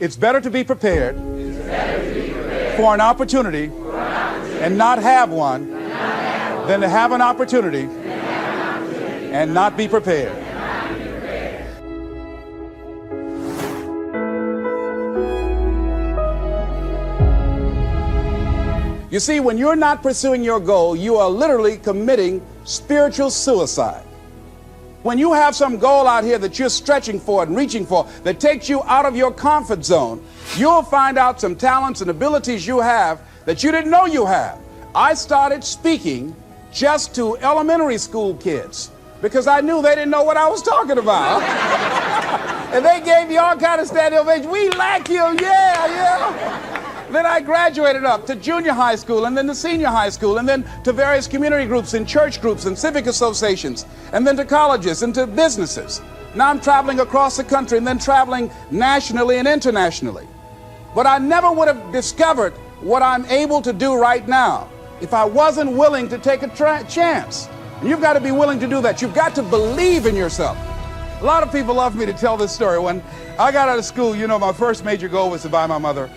It's better to be prepared for an opportunity and not have one than to have an opportunity and not be prepared. You see, when you're not pursuing your goal, you are literally committing spiritual suicide. When you have some goal out here that you're stretching for and reaching for that takes you out of your comfort zone, you'll find out some talents and abilities you have that you didn't know you have. I started speaking just to elementary school kids because I knew they didn't know what I was talking about. And they gave me all kind of standing ovation. We like you, yeah. Then I graduated up to junior high school and then to senior high school and then to various community groups and church groups and civic associations and then to colleges and to businesses. Now I'm traveling across the country and then traveling nationally and internationally. But I never would have discovered what I'm able to do right now if I wasn't willing to take a chance. And you've got to be willing to do that. You've got to believe in yourself. A lot of people love me to tell this story. When I got out of school, you know, my first major goal was to buy my mother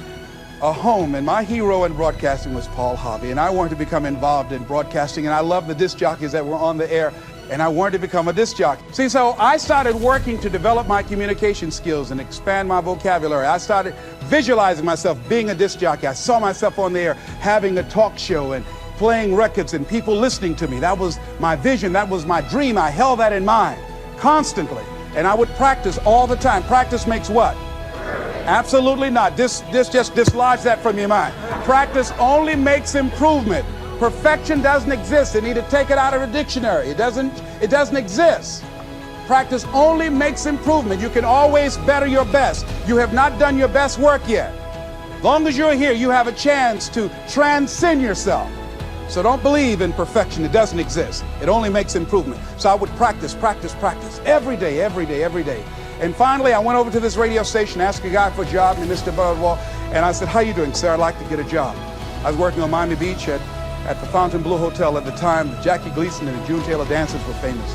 a home, and my hero in broadcasting was Paul Harvey, and I wanted to become involved in broadcasting, and I loved the disc jockeys that were on the air, and I wanted to become a disc jockey. See, so I started working to develop my communication skills and expand my vocabulary. I started visualizing myself being a disc jockey. I saw myself on the air having a talk show and playing records and people listening to me. That was my vision. That was my dream. I held that in mind constantly, and I would practice all the time. Practice makes what? Absolutely not. This just dislodge that from your mind. Practice only makes improvement. Perfection doesn't exist. You need to take it out of the dictionary. It doesn't exist. Practice only makes improvement. You can always better your best. You have not done your best work yet. As long as you're here, you have a chance to transcend yourself. So don't believe in perfection. It doesn't exist. It only makes improvement. So I would practice every day. And finally, I went over to this radio station, asked a guy for a job named Mr. Butterwall, and I said, how you doing, sir? I'd like to get a job. I was working on Miami Beach at the Fontainebleau Hotel at the time. Jackie Gleason and the June Taylor dances were famous.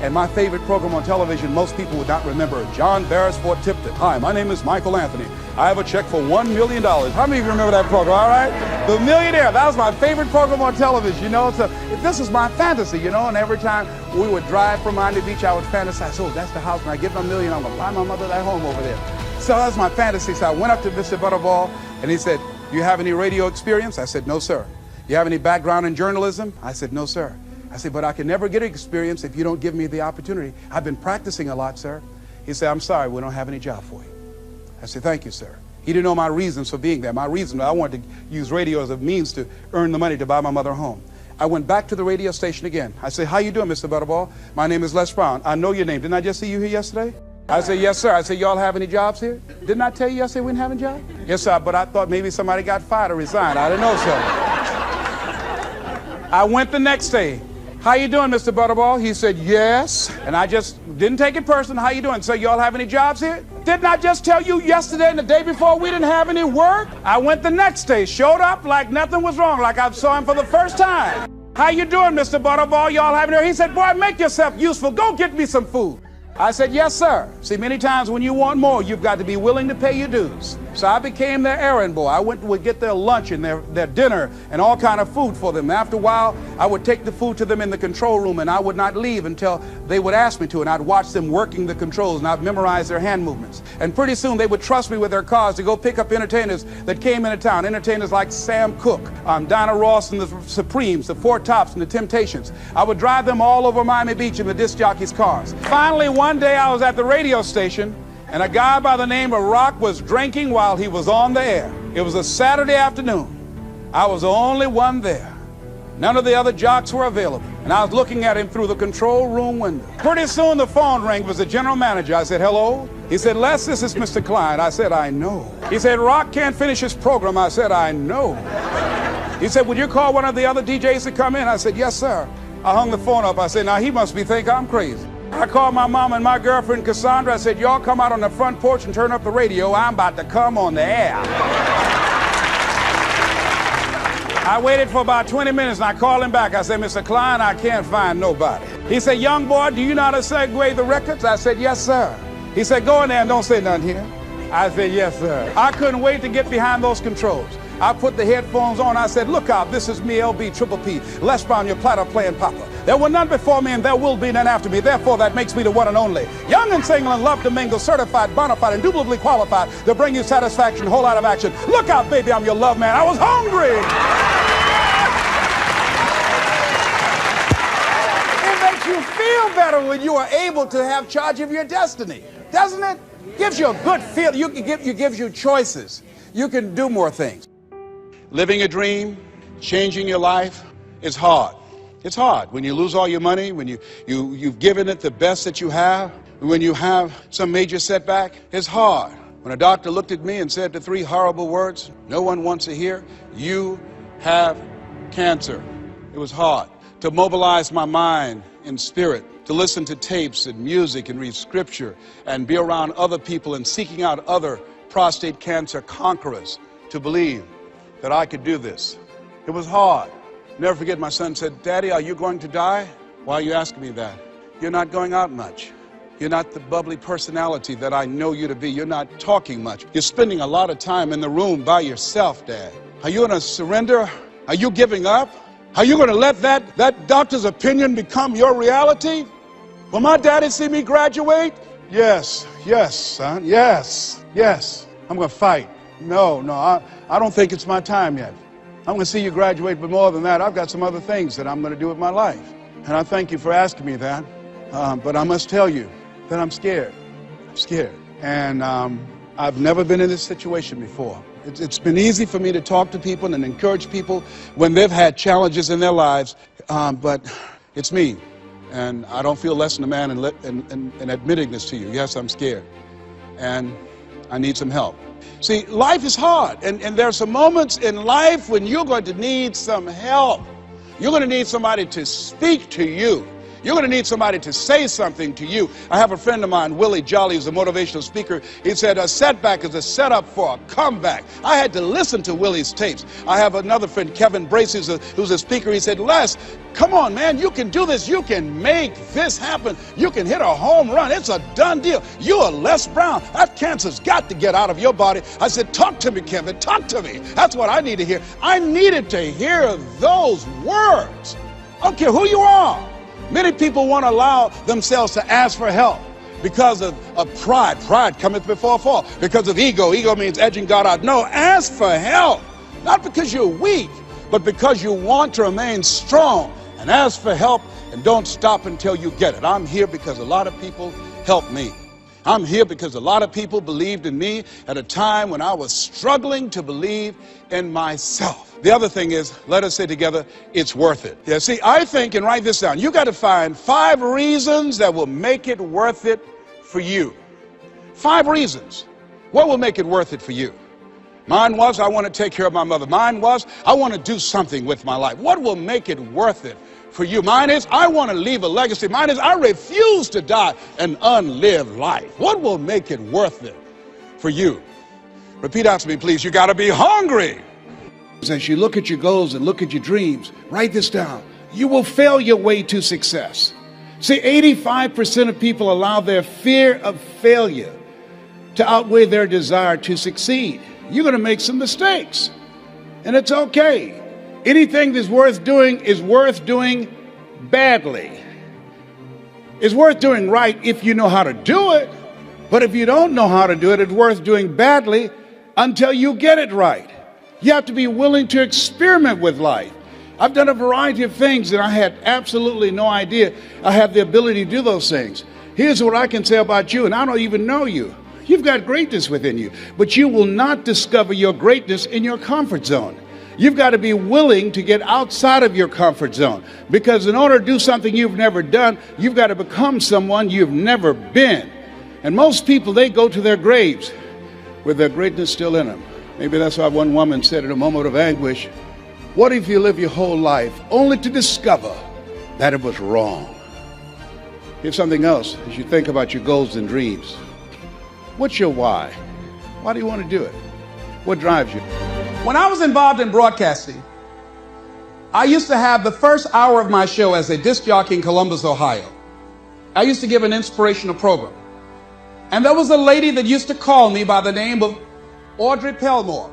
And my favorite program on television, most people would not remember, John Beresford Tipton. Hi, my name is Michael Anthony. I have a check for $1 million. How many of you remember that program, all right? The Millionaire, that was my favorite program on television, you know. So this is my fantasy, you know, and every time we would drive from Miami Beach, I would fantasize, oh, that's the house. When I get $1 million, I'm going to buy my mother that home over there. So that's my fantasy. So I went up to Mr. Butterball, and he said, do you have any radio experience? I said, no, sir. You have any background in journalism? I said, no, sir. I said, but I can never get experience if you don't give me the opportunity. I've been practicing a lot, sir. He said, I'm sorry, we don't have any job for you. I said, thank you, sir. He didn't know my reasons for being there. My reason, I wanted to use radio as a means to earn the money to buy my mother a home. I went back to the radio station again. I said, how you doing, Mr. Butterball? My name is Les Brown. I know your name. Didn't I just see you here yesterday? I said, yes, sir. I said, y'all have any jobs here? Didn't I tell you yesterday we didn't have any jobs? Yes, sir, but I thought maybe somebody got fired or resigned. I didn't know, sir. I went the next day. How you doing, Mr. Butterball? He said, yes. And I just didn't take it personal. How you doing? So y'all have any jobs here? Didn't I just tell you yesterday and the day before we didn't have any work? I went the next day, showed up like nothing was wrong, like I saw him for the first time. How you doing, Mr. Butterball? Y'all have any? He said, boy, make yourself useful. Go get me some food. I said, yes, sir. See, many times when you want more, you've got to be willing to pay your dues. So I became their errand boy. I would get their lunch and their dinner and all kind of food for them. After a while, I would take the food to them in the control room, and I would not leave until they would ask me to, and I'd watch them working the controls, and I'd memorize their hand movements. And pretty soon, they would trust me with their cars to go pick up entertainers that came into town, entertainers like Sam Cooke, Dinah Ross and the Supremes, the Four Tops and the Temptations. I would drive them all over Miami Beach in the disc jockeys' cars. Finally, one day I was at the radio station, and a guy by the name of Rock was drinking while he was on the air. It was a Saturday afternoon. I was the only one there. None of the other jocks were available, and I was looking at him through the control room window. Pretty soon the phone rang. It was the general manager. I said, hello? He said, Les, this is Mr. Klein. I said, I know. He said, Rock can't finish his program. I said, I know. He said, would you call one of the other DJs to come in? I said, yes, sir. I hung the phone up. I said, now he must think I'm crazy. I called my mom and my girlfriend Cassandra. I said, y'all come out on the front porch and turn up the radio. I'm about to come on the air. I waited for about 20 minutes and I called him back. I said, Mr. Klein, I can't find nobody. He said, young boy, do you know how to segue the records? I said, yes, sir. He said, go in there and don't say nothing here. I said, yes, sir. I couldn't wait to get behind those controls. I put the headphones on. I said, look out, this is me, LB, Triple P, Les Brown, your platter playing papa. There were none before me and there will be none after me. Therefore, that makes me the one and only. Young and single and love to mingle, certified, bona fide, indubitably qualified to bring you satisfaction, whole lot of action. Look out, baby, I'm your love man. I was hungry. It makes you feel better when you are able to have charge of your destiny, doesn't it? Gives you a good feel. It gives you choices. You can do more things. Living a dream, changing your life is hard. It's hard when you lose all your money, when you've given it the best that you have, when you have some major setback. It's hard. When a doctor looked at me and said the three horrible words no one wants to hear, you have cancer. It was hard to mobilize my mind and spirit, to listen to tapes and music and read scripture and be around other people and seeking out other prostate cancer conquerors to believe that I could do this. It was hard. Never forget, my son said, Daddy, are you going to die? Why are you asking me that? You're not going out much. You're not the bubbly personality that I know you to be. You're not talking much. You're spending a lot of time in the room by yourself, Dad. Are you going to surrender? Are you giving up? Are you going to let that doctor's opinion become your reality? Will my daddy see me graduate? Yes, son, yes. I'm going to fight. No, I don't think it's my time yet. I'm going to see you graduate, but more than that, I've got some other things that I'm going to do with my life. And I thank you for asking me that. But I must tell you that I'm scared. I'm scared. And I've never been in this situation before. It's been easy for me to talk to people and encourage people when they've had challenges in their lives, but it's me. And I don't feel less than a man in admitting this to you. Yes, I'm scared. And I need some help. See, life is hard, and there are some moments in life when you're going to need some help. You're going to need somebody to speak to you. You're going to need somebody to say something to you. I have a friend of mine, Willie Jolly, who's a motivational speaker. He said, a setback is a setup for a comeback. I had to listen to Willie's tapes. I have another friend, Kevin Brace, who's a speaker. He said, Les, come on, man, you can do this. You can make this happen. You can hit a home run. It's a done deal. You are Les Brown. That cancer's got to get out of your body. I said, talk to me, Kevin, talk to me. That's what I need to hear. I needed to hear those words. I don't care who you are. Many people won't allow themselves to ask for help because of pride. Pride cometh before a fall. Because of ego. Ego means edging God out. No, ask for help. Not because you're weak, but because you want to remain strong. And ask for help and don't stop until you get it. I'm here because a lot of people helped me. I'm here because a lot of people believed in me at a time when I was struggling to believe in myself. The other thing is, let us say together, it's worth it. Yeah, see, I think, and write this down, you got to find 5 reasons that will make it worth it for you. 5 reasons. What will make it worth it for you? Mine was, I want to take care of my mother. Mine was, I want to do something with my life. What will make it worth it for you? Mine is, I want to leave a legacy. Mine is, I refuse to die an unlived life. What will make it worth it for you? Repeat after me, please. You got to be hungry. As you look at your goals and look at your dreams, write this down. You will fail your way to success. See, 85% of people allow their fear of failure to outweigh their desire to succeed. You're going to make some mistakes, and it's okay. Anything that's worth doing is worth doing badly. It's worth doing right if you know how to do it, but if you don't know how to do it, it's worth doing badly until you get it right. You have to be willing to experiment with life. I've done a variety of things and I had absolutely no idea I have the ability to do those things. Here's what I can say about you, and I don't even know you. You've got greatness within you, but you will not discover your greatness in your comfort zone. You've got to be willing to get outside of your comfort zone, because in order to do something you've never done, you've got to become someone you've never been. And most people, they go to their graves with their greatness still in them. Maybe that's why one woman said in a moment of anguish, what if you live your whole life only to discover that it was wrong? Here's something else as you think about your goals and dreams. What's your why? Why do you want to do it? What drives you? When I was involved in broadcasting, I used to have the first hour of my show as a disc jockey in Columbus, Ohio. I used to give an inspirational program. And there was a lady that used to call me by the name of Audrey Pelmore.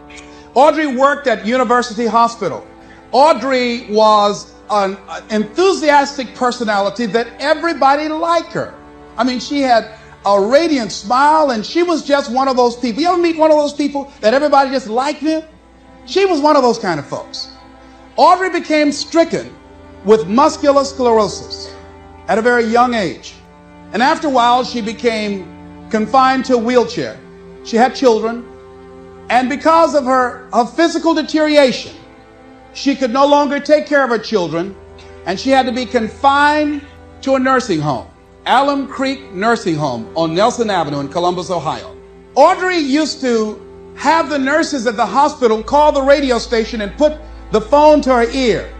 Audrey worked at University Hospital. Audrey was an enthusiastic personality that everybody liked her. I mean, she had a radiant smile, and she was just one of those people. You ever meet one of those people that everybody just liked them? She was one of those kind of folks. Audrey became stricken with muscular sclerosis at a very young age. And after a while, she became confined to a wheelchair. She had children. And because of her physical deterioration, she could no longer take care of her children, and she had to be confined to a nursing home, Alum Creek Nursing Home on Nelson Avenue in Columbus, Ohio. Audrey used to have the nurses at the hospital call the radio station and put the phone to her ear,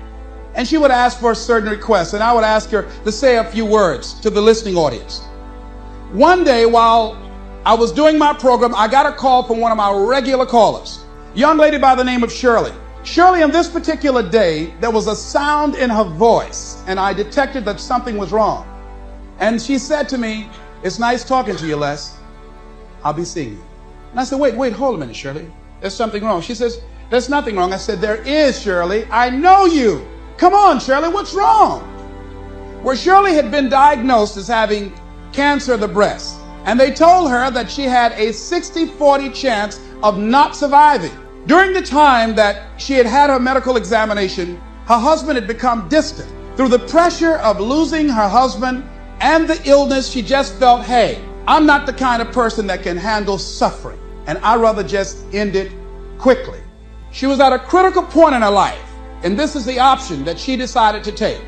and she would ask for a certain request, and I would ask her to say a few words to the listening audience. One day, while I was doing my program, I got a call from one of my regular callers, a young lady by the name of Shirley. Shirley, on this particular day, there was a sound in her voice, and I detected that something was wrong. And she said to me, "It's nice talking to you, Les. I'll be seeing you." And I said, wait, hold a minute, Shirley. There's something wrong. She says, "There's nothing wrong." I said, "There is, Shirley. I know you. Come on, Shirley, what's wrong?" Well, Shirley had been diagnosed as having cancer of the breast, and they told her that she had a 60-40 chance of not surviving. During the time that she had had her medical examination, her husband had become distant. Through the pressure of losing her husband and the illness, she just felt, hey, I'm not the kind of person that can handle suffering, and I'd rather just end it quickly. She was at a critical point in her life, and this is the option that she decided to take.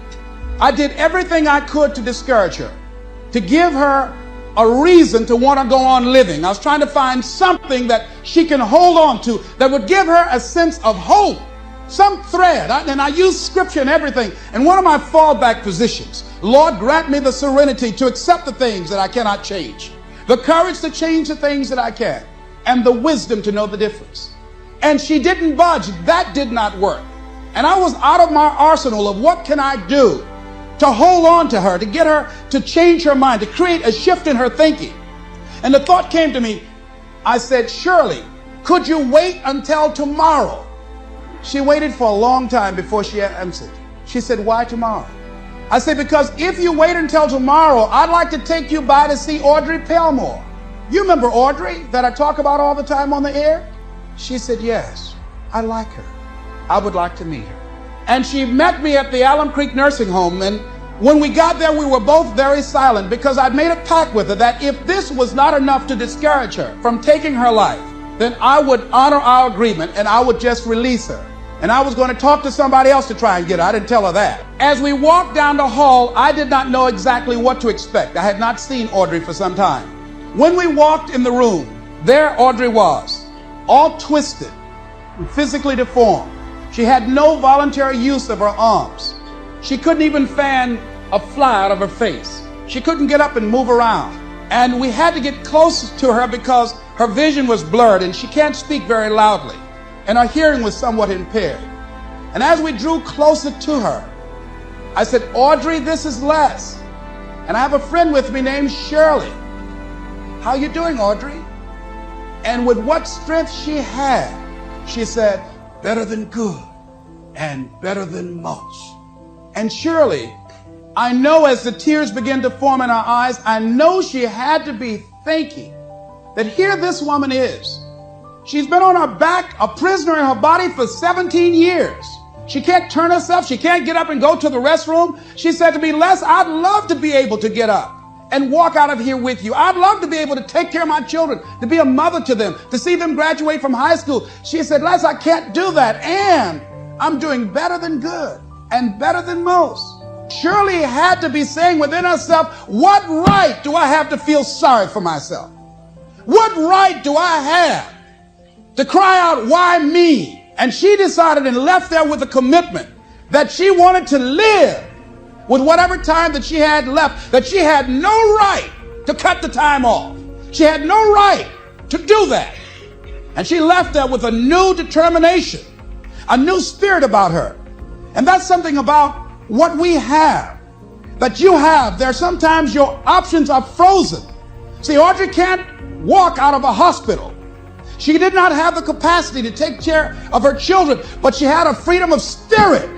I did everything I could to discourage her, to give her a reason to want to go on living. I was trying to find something that she can hold on to that would give her a sense of hope, some thread. And I used scripture and everything. And one of my fallback positions, Lord, grant me the serenity to accept the things that I cannot change, the courage to change the things that I can, and the wisdom to know the difference. And she didn't budge. That did not work. And I was out of my arsenal of what can I do to hold on to her, to get her to change her mind, to create a shift in her thinking. And the thought came to me. I said, "Shirley, could you wait until tomorrow?" She waited for a long time before she answered. She said, "Why tomorrow?" I said, "Because if you wait until tomorrow, I'd like to take you by to see Audrey Pelmore. You remember Audrey that I talk about all the time on the air?" She said, "Yes, I like her. I would like to meet her." And she met me at the Alum Creek Nursing Home, and when we got there, we were both very silent because I'd made a pact with her that if this was not enough to discourage her from taking her life, then I would honor our agreement and I would just release her. And I was going to talk to somebody else to try and get her. I didn't tell her that. As we walked down the hall, I did not know exactly what to expect. I had not seen Audrey for some time. When we walked in the room, there Audrey was, all twisted and physically deformed. She had no voluntary use of her arms. She couldn't even fan a fly out of her face. She couldn't get up and move around. And we had to get close to her because her vision was blurred and she can't speak very loudly. And her hearing was somewhat impaired. And as we drew closer to her, I said, "Audrey, this is Les. And I have a friend with me named Shirley. How you doing, Audrey?" And with what strength she had, she said, "Better than good and better than most." And Shirley, I know as the tears began to form in her eyes, I know she had to be thinking that here this woman is. She's been on her back, a prisoner in her body for 17 years. She can't turn herself. She can't get up and go to the restroom. She said to me, "Les, I'd love to be able to get up and walk out of here with you. I'd love to be able to take care of my children, to be a mother to them, to see them graduate from high school." She said, "Les, I can't do that. And I'm doing better than good and better than most." Shirley had to be saying within herself, "What right do I have to feel sorry for myself? What right do I have to cry out, why me?" And she decided and left there with a commitment that she wanted to live with whatever time that she had left, that she had no right to cut the time off. She had no right to do that. And she left there with a new determination, a new spirit about her. And that's something about what we have, that you have. There sometimes your options are frozen. See, Audrey can't walk out of a hospital. She did not have the capacity to take care of her children, but she had a freedom of spirit.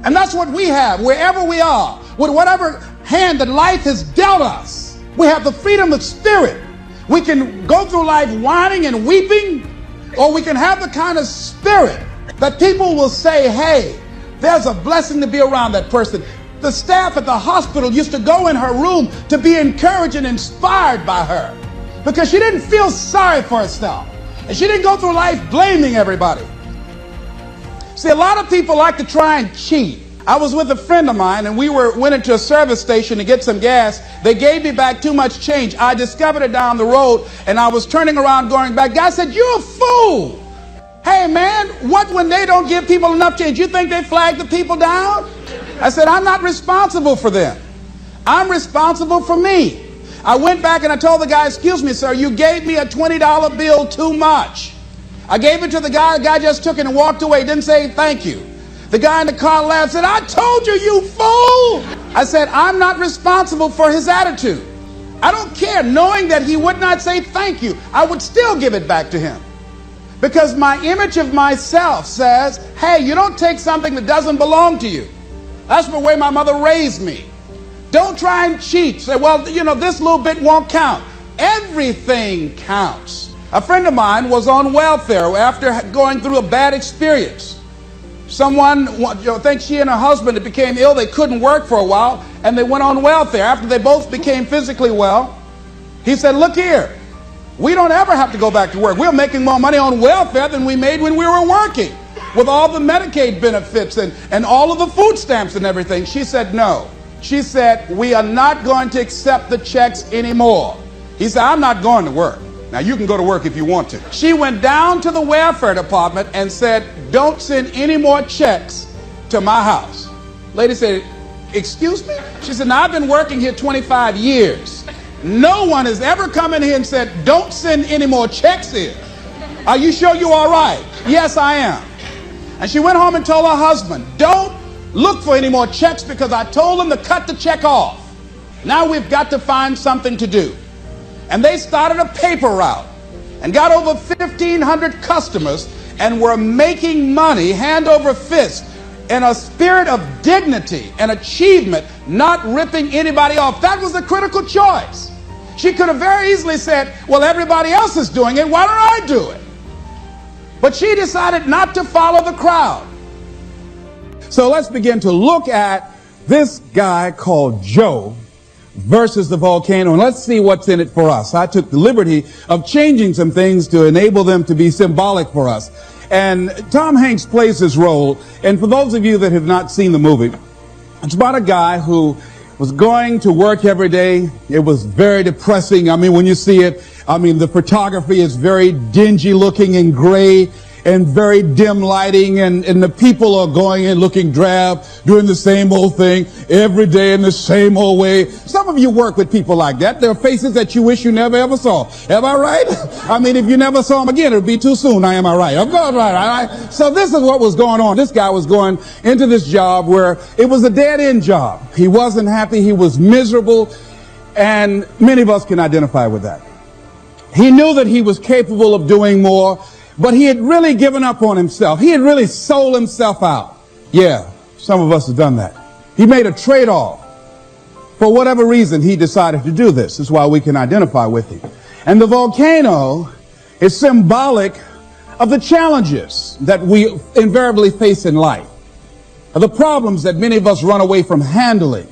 And that's what we have wherever we are, with whatever hand that life has dealt us. We have the freedom of spirit. We can go through life whining and weeping, or we can have the kind of spirit that people will say, hey, there's a blessing to be around that person. The staff at the hospital used to go in her room to be encouraged and inspired by her, because she didn't feel sorry for herself, and she didn't go through life blaming everybody. See, a lot of people like to try and cheat. I was with a friend of mine, and we went into a service station to get some gas. They gave me back too much change. I discovered it down the road, and I was turning around going back. Guy said, "You're a fool. Hey, man, what when they don't give people enough change? You think they flag the people down?" I said, "I'm not responsible for them. I'm responsible for me." I went back and I told the guy, "Excuse me, sir, you gave me a $20 bill too much." I gave it to the guy just took it and walked away, didn't say thank you. The guy in the car laughed, said, "I told you, you fool." I said, I'm not responsible for his attitude. I don't care, knowing that he would not say thank you, I would still give it back to him. Because my image of myself says, hey, you don't take something that doesn't belong to you. That's the way my mother raised me. Don't try and cheat. Say, well, you know, this little bit won't count. Everything counts. A friend of mine was on welfare after going through a bad experience. Someone, I think she and her husband became ill. They couldn't work for a while, and they went on welfare. After they both became physically well, he said, look here, we don't ever have to go back to work. We're making more money on welfare than we made when we were working, with all the Medicaid benefits and all of the food stamps and everything. She said, no. She said, we are not going to accept the checks anymore. He said, I'm not going to work. Now, you can go to work if you want to. She went down to the welfare department and said, don't send any more checks to my house. Lady said, excuse me? She said, now, I've been working here 25 years. No one has ever come in here and said, don't send any more checks here. Are you sure you're all right? Yes, I am. And she went home and told her husband, don't look for any more checks because I told them to cut the check off. Now we've got to find something to do. And they started a paper route and got over 1,500 customers and were making money hand over fist in a spirit of dignity and achievement, not ripping anybody off. That was the critical choice. She could have very easily said, well, everybody else is doing it, why don't I do it? But she decided not to follow the crowd. So let's begin to look at this guy called Joe versus the volcano, and let's see what's in it for us. I took the liberty of changing some things to enable them to be symbolic for us. And Tom Hanks plays his role, and for those of you that have not seen the movie, it's about a guy who was going to work every day. It was very depressing. I mean, when you see it, I mean, the photography is very dingy looking and gray and very dim lighting, and the people are going and looking drab, doing the same old thing every day in the same old way. Some of you work with people like that. There are faces that you wish you never ever saw. Am I right? I mean, if you never saw them again, it would be too soon. Now, am I right? I'm going right. All right. So this is what was going on. This guy was going into this job where it was a dead-end job. He wasn't happy. He was miserable. And many of us can identify with that. He knew that he was capable of doing more, but he had really given up on himself. He had really sold himself out. Yeah, some of us have done that. He made a trade-off. For whatever reason, he decided to do this. That's why we can identify with him. And the volcano is symbolic of the challenges that we invariably face in life, of the problems that many of us run away from handling.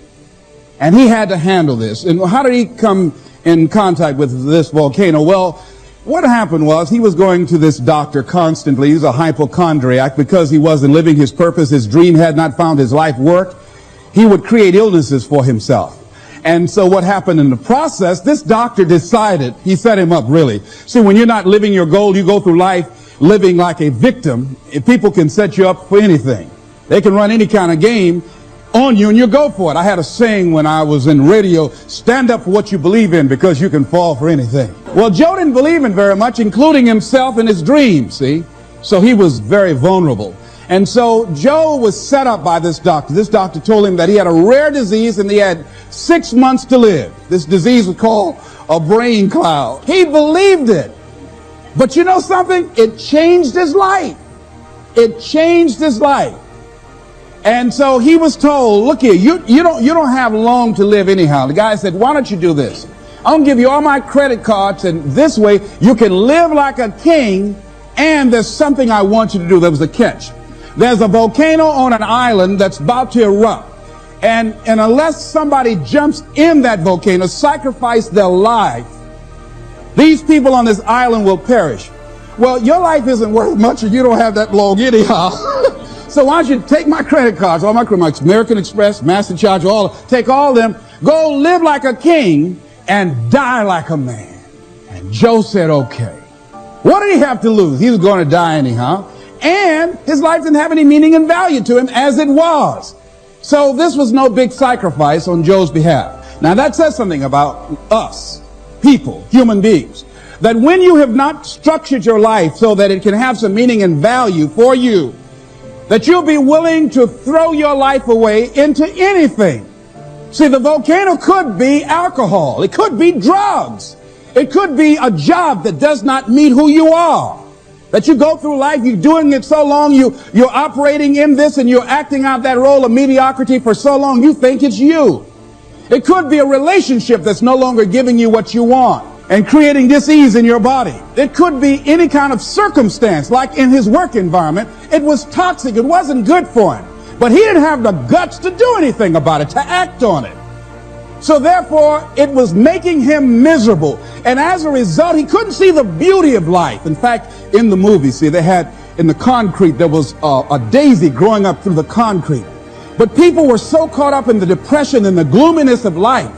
And he had to handle this. And how did he come in contact with this volcano? Well, what happened was he was going to this doctor constantly. He's a hypochondriac because he wasn't living his purpose. His dream had not found his life work. He would create illnesses for himself. And so what happened in the process, this doctor decided, he set him up really. See, when you're not living your goal, you go through life living like a victim. If people can set you up for anything. They can run any kind of game on you and you go for it. I had a saying when I was in radio, stand up for what you believe in because you can fall for anything. Well, Joe didn't believe in very much, including himself and his dreams, see? So he was very vulnerable. And so Joe was set up by this doctor. This doctor told him that he had a rare disease and he had 6 months to live. This disease was called a brain cloud. He believed it. But you know something? It changed his life. It changed his life. And so he was told, look here, you don't have long to live anyhow. The guy said, why don't you do this? I'm going to give you all my credit cards, and this way you can live like a king, and there's something I want you to do. There was a catch. There's a volcano on an island that's about to erupt. And unless somebody jumps in that volcano, sacrifice their life, these people on this island will perish. Well, your life isn't worth much if you don't have that long anyhow. So why don't you take my credit cards, all my American Express, MasterCharge, take all of them, go live like a king and die like a man. And Joe said, okay. What did he have to lose? He was going to die anyhow. And his life didn't have any meaning and value to him as it was. So this was no big sacrifice on Joe's behalf. Now that says something about us, people, human beings, that when you have not structured your life so that it can have some meaning and value for you, that you'll be willing to throw your life away into anything. See, the volcano could be alcohol. It could be drugs. It could be a job that does not meet who you are. That you go through life, you're doing it so long, you're operating in this and you're acting out that role of mediocrity for so long, you think it's you. It could be a relationship that's no longer giving you what you want and creating dis-ease in your body. It could be any kind of circumstance, like in his work environment. It was toxic. It wasn't good for him. But he didn't have the guts to do anything about it, to act on it. So therefore, it was making him miserable. And as a result, he couldn't see the beauty of life. In fact, in the movie, see, they had in the concrete, there was a daisy growing up through the concrete. But people were so caught up in the depression and the gloominess of life,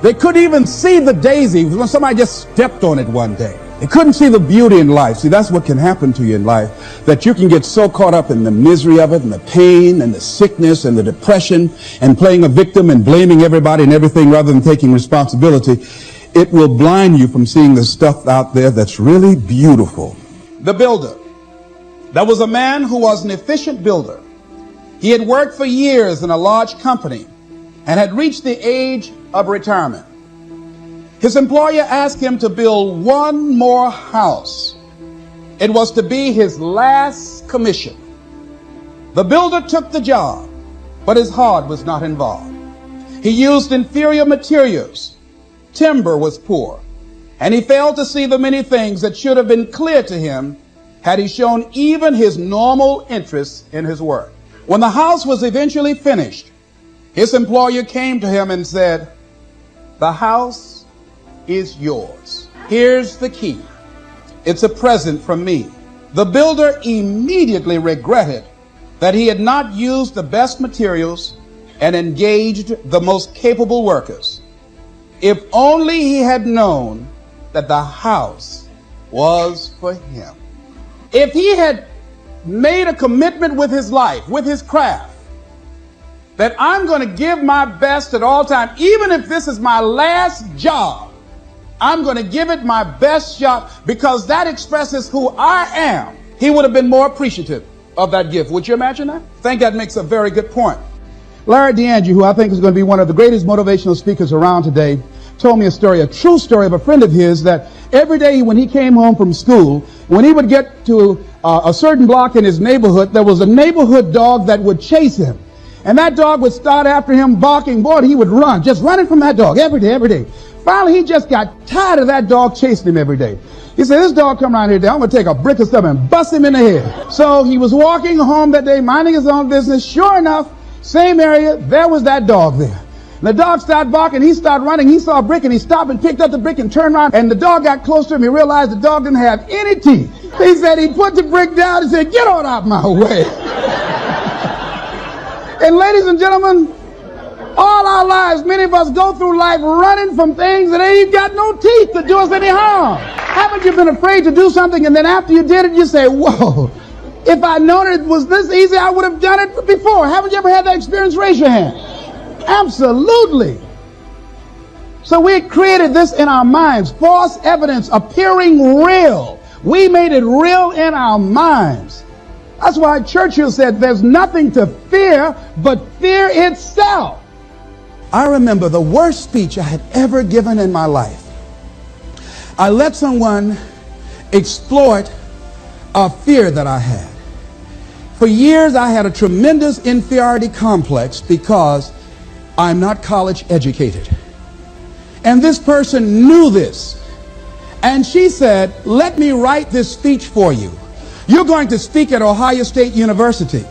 they couldn't even see the daisy when somebody just stepped on it one day. They couldn't see the beauty in life. See, that's what can happen to you in life, that you can get so caught up in the misery of it and the pain and the sickness and the depression and playing a victim and blaming everybody and everything rather than taking responsibility. It will blind you from seeing the stuff out there that's really beautiful. The builder. There was a man who was an efficient builder. He had worked for years in a large company and had reached the age of retirement. His employer asked him to build one more house. It was to be his last commission. The builder took the job, but his heart was not involved. He used inferior materials. Timber was poor, and he failed to see the many things that should have been clear to him had he shown even his normal interest in his work. When the house was eventually finished, his employer came to him and said, "The house is yours. Here's the key. It's a present from me." The builder immediately regretted that he had not used the best materials and engaged the most capable workers. If only he had known that the house was for him. If he had made a commitment with his life, with his craft, that I'm going to give my best at all times, even if this is my last job, I'm going to give it my best shot because that expresses who I am, he would have been more appreciative of that gift. Would you imagine that? I think that makes a very good point. Larry DeAndre, who I think is going to be one of the greatest motivational speakers around today, told me a story, a true story of a friend of his, that every day when he came home from school, when he would get to a certain block in his neighborhood, there was a neighborhood dog that would chase him. And that dog would start after him barking. Boy, he would run, just running from that dog every day. Finally, he just got tired of that dog chasing him every day. He said, "This dog come around here today, I'm going to take a brick or something and bust him in the head." So he was walking home that day, minding his own business. Sure enough, same area, there was that dog there. And the dog started barking, he started running, he saw a brick and he stopped and picked up the brick and turned around, and the dog got close to him. He realized the dog didn't have any teeth. He said he put the brick down and said, "Get on out my way." And ladies and gentlemen, all our lives, many of us go through life running from things that ain't got no teeth to do us any harm. Haven't you been afraid to do something and then after you did it, you say, "Whoa, if I'd known it was this easy, I would have done it before"? Haven't you ever had that experience? Raise your hand. Absolutely. So we created this in our minds, false evidence appearing real. We made it real in our minds. That's why Churchill said there's nothing to fear but fear itself. I remember the worst speech I had ever given in my life. I let someone exploit a fear that I had. For years, I had a tremendous inferiority complex because I'm not college educated. And this person knew this. And she said, let me write this speech for you. You're going to speak at Ohio State University.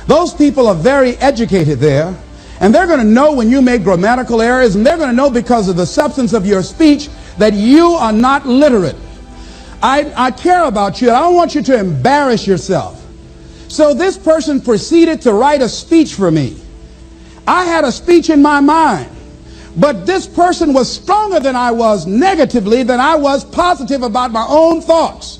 Those people are very educated there. And they're going to know when you make grammatical errors. And they're going to know because of the substance of your speech that you are not literate. I care about you. I don't want you to embarrass yourself. So this person proceeded to write a speech for me. I had a speech in my mind, but this person was stronger than I was negatively than I was positive about my own thoughts.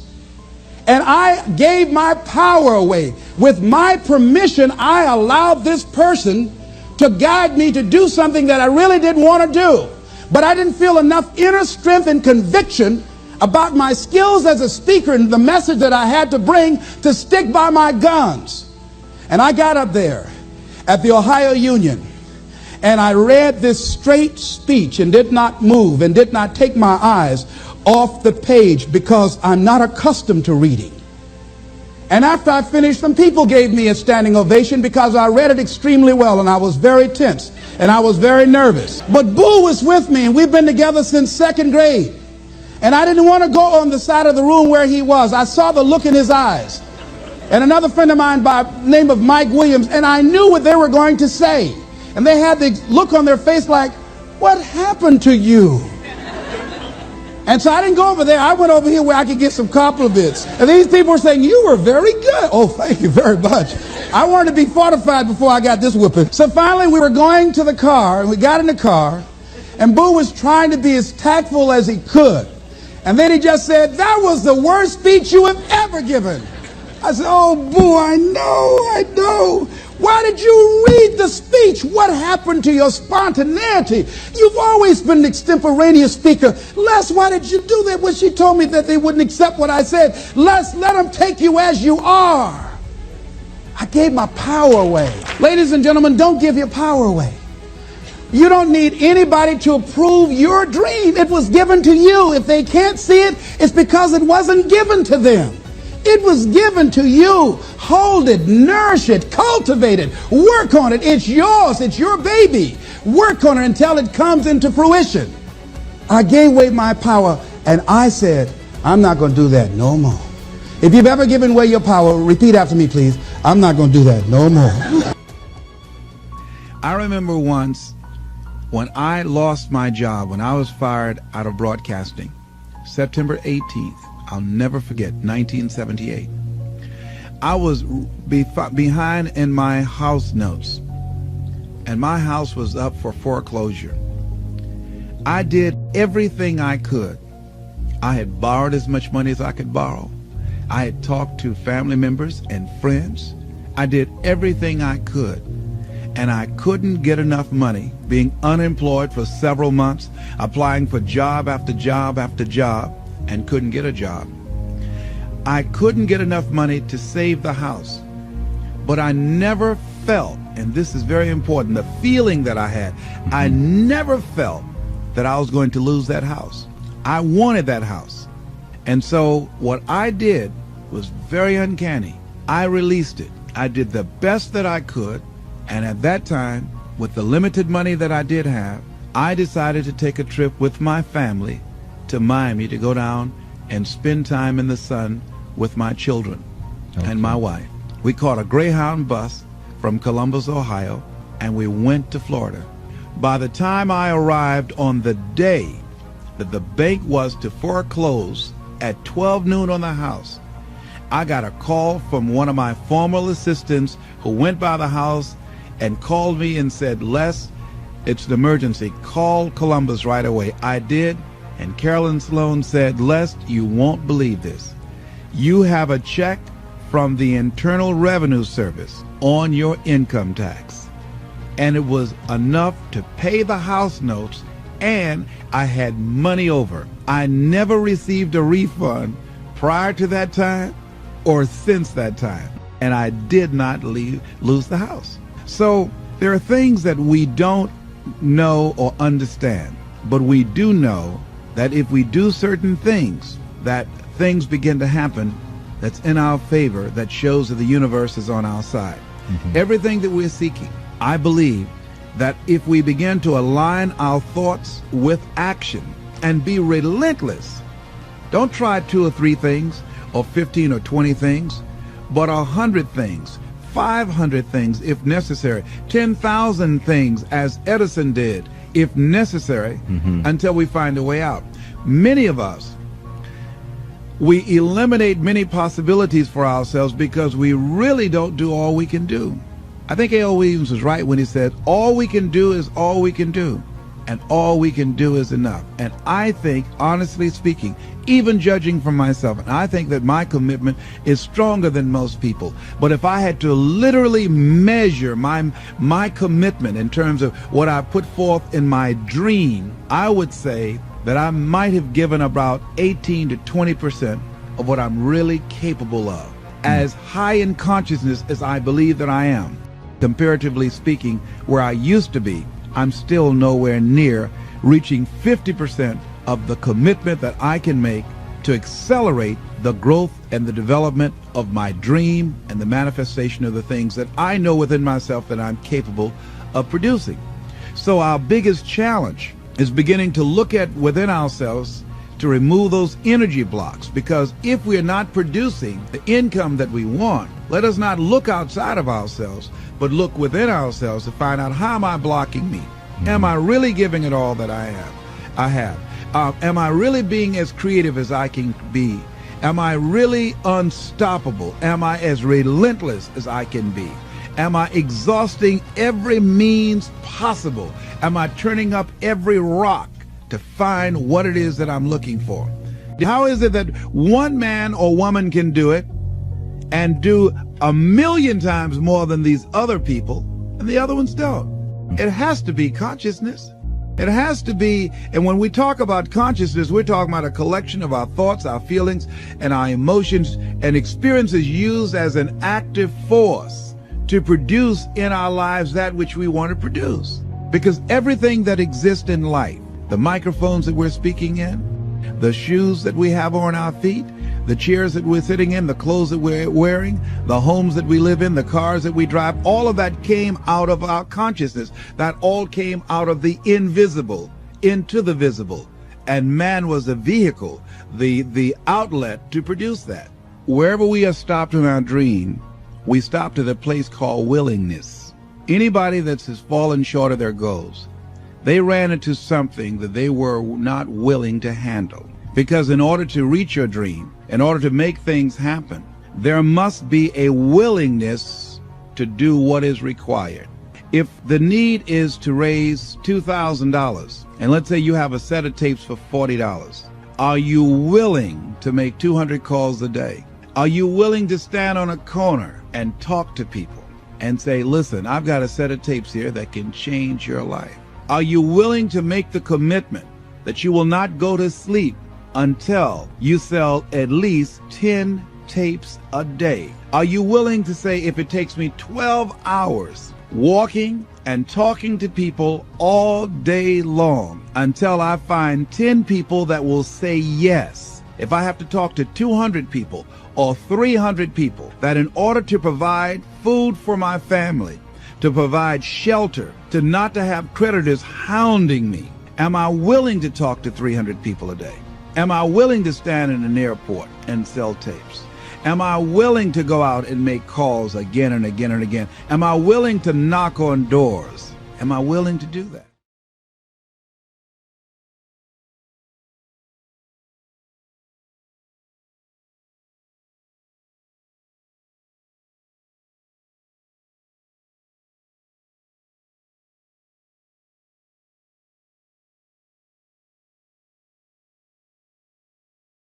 And I gave my power away. With my permission, I allowed this person to guide me to do something that I really didn't want to do. But I didn't feel enough inner strength and conviction about my skills as a speaker and the message that I had to bring to stick by my guns. And I got up there at the Ohio Union and I read this straight speech and did not move and did not take my eyes off the page because I'm not accustomed to reading. And after I finished, some people gave me a standing ovation because I read it extremely well, and I was very tense and I was very nervous. But Boo was with me, and we've been together since second grade. And I didn't want to go on the side of the room where he was. I saw the look in his eyes. And another friend of mine by the name of Mike Williams, and I knew what they were going to say. And they had the look on their face like, what happened to you? And so I didn't go over there. I went over here where I could get some compliments. And these people were saying, you were very good. Oh, thank you very much. I wanted to be fortified before I got this whooping. So finally we were going to the car, and we got in the car, and Boo was trying to be as tactful as he could. And then he just said, that was the worst speech you have ever given. I said, oh, Boo, I know. Why did you read the speech? What happened to your spontaneity? You've always been an extemporaneous speaker. Les, why did you do that when she told me that they wouldn't accept what I said? Les, let them take you as you are. I gave my power away. Ladies and gentlemen, don't give your power away. You don't need anybody to approve your dream. It was given to you. If they can't see it, it's because it wasn't given to them. It was given to you. Hold it, nourish it, cultivate it, work on it. It's yours. It's your baby. Work on it until it comes into fruition. I gave away my power, and I said, I'm not going to do that no more. If you've ever given away your power, repeat after me, please. I'm not going to do that no more. I remember once when I lost my job, when I was fired out of broadcasting, September 18th. I'll never forget, 1978. I was behind in my house notes, and my house was up for foreclosure. I did everything I could. I had borrowed as much money as I could borrow. I had talked to family members and friends. I did everything I could, and I couldn't get enough money, being unemployed for several months, applying for job after job after job, and couldn't get a job. I couldn't get enough money to save the house. But I never felt, and this is very important, the feeling that I had, I never felt that I was going to lose that house. I wanted that house. And so what I did was very uncanny. I released it. I did the best that I could, and at that time, with the limited money that I did have, I decided to take a trip with my family to Miami to go down and spend time in the sun with my children and my wife. We caught a Greyhound bus from Columbus, Ohio, and we went to Florida. By the time I arrived on the day that the bank was to foreclose at 12 noon on the house, I got a call from one of my former assistants who went by the house and called me and said, Les, it's an emergency. Call Columbus right away. I did. And Carolyn Sloan said, Les, you won't believe this. You have a check from the Internal Revenue Service on your income tax. And it was enough to pay the house notes, and I had money over. I never received a refund prior to that time or since that time. And I did not lose the house. So there are things that we don't know or understand, but we do know that if we do certain things, that things begin to happen that's in our favor, that shows that the universe is on our side. Everything that we're seeking, I believe that if we begin to align our thoughts with action and be relentless, don't try 2 or 3 things or 15 or 20 things, but 100 things, 500 things if necessary, 10,000 things as Edison did if necessary, until we find a way out. Many of us, we eliminate many possibilities for ourselves because we really don't do all we can do. I think A.L. Williams was right when he said, all we can do is all we can do, and all we can do is enough. And I think, honestly speaking, even judging from myself, and I think that my commitment is stronger than most people. But if I had to literally measure my commitment in terms of what I put forth in my dream, I would say that I might have given about 18 to 20% of what I'm really capable of. As high in consciousness as I believe that I am, comparatively speaking, where I used to be, I'm still nowhere near reaching 50% of the commitment that I can make to accelerate the growth and the development of my dream and the manifestation of the things that I know within myself that I'm capable of producing. So our biggest challenge is beginning to look at within ourselves to remove those energy blocks, because if we're not producing the income that we want, let us not look outside of ourselves, but look within ourselves to find out, how am I blocking me? Am I really giving it all that I have? Am I really being as creative as I can be? Am I really unstoppable? Am I as relentless as I can be? Am I exhausting every means possible? Am I turning up every rock to find what it is that I'm looking for? How is it that one man or woman can do it and do 1,000,000 times more than these other people and the other ones don't? It has to be consciousness. It has to be, and when we talk about consciousness, we're talking about a collection of our thoughts, our feelings, and our emotions and experiences used as an active force to produce in our lives that which we want to produce. Because everything that exists in life, the microphones that we're speaking in, the shoes that we have on our feet, the chairs that we're sitting in, the clothes that we're wearing, the homes that we live in, the cars that we drive, all of that came out of our consciousness. That all came out of the invisible into the visible. And man was the vehicle, the outlet to produce that. Wherever we are stopped in our dream, we stop at a place called willingness. Anybody that's has fallen short of their goals, they ran into something that they were not willing to handle. Because in order to reach your dream, in order to make things happen, there must be a willingness to do what is required. If the need is to raise $2,000, and let's say you have a set of tapes for $40, are you willing to make 200 calls a day? Are you willing to stand on a corner and talk to people and say, listen, I've got a set of tapes here that can change your life? Are you willing to make the commitment that you will not go to sleep until you sell at least 10 tapes a day? Are you willing to say, if it takes me 12 hours walking and talking to people all day long until I find 10 people that will say yes? If I have to talk to 200 people or 300 people, that in order to provide food for my family, to provide shelter, to not to have creditors hounding me, am I willing to talk to 300 people a day? Am I willing to stand in an airport and sell tapes? Am I willing to go out and make calls again and again and again? Am I willing to knock on doors? Am I willing to do that?